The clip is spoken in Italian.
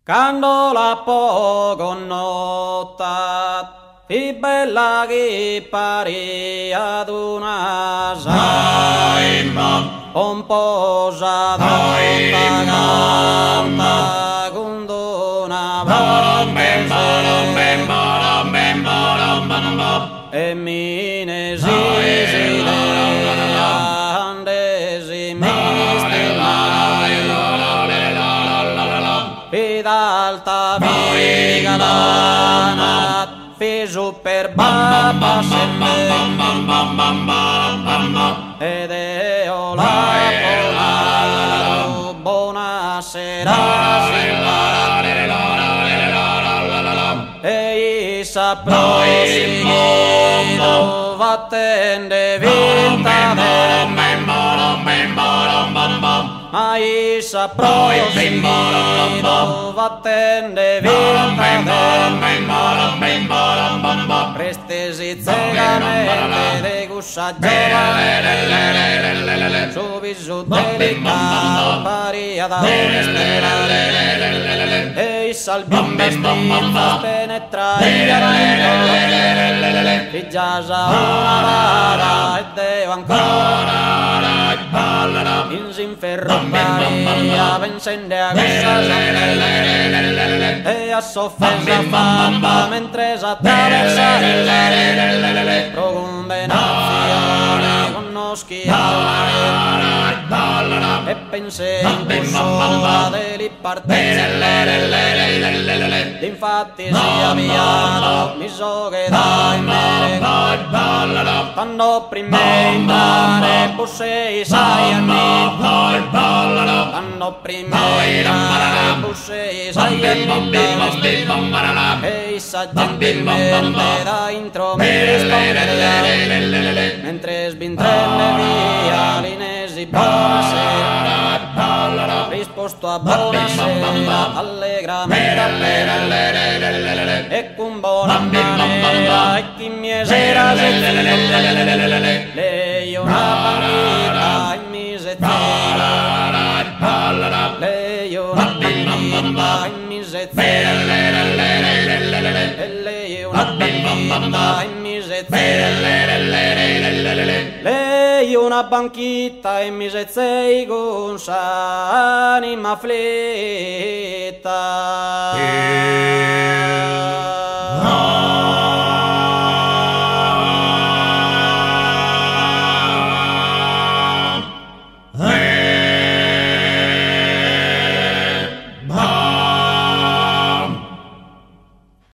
Quando la poco notta, fi bella che pare ad una saima, un po' già canta con una e mi ne si alta figa danat, fi giù per babba ed io la polaro, buonasera e saprò vattende vita ma i saprò vattende vita prestesi zegamente de guscia giovane su viso delicato pari ad e i salvion vestita penetra e già una rara e devo ancora in s'inferrottaria pensende a questa e a soffesa fatta mentre s'attraversa procombinazione conoschi e pensei in custodia delle partenze infatti si avviato mi so che dai me quando prima entrare bussei sai anni quando prima entrare bussei sai anni e sa gentilmente da intro mi rispondere mentre sbintrelle via l'inesi buonasera risposto a buonasera allegramente e con buona maniera e chi mi esera lei una panita e mi sezzera lei una panita e mi sezzera e lei una panita e mi sezzera lei una banchita e mi sezzei con s'anima afflitta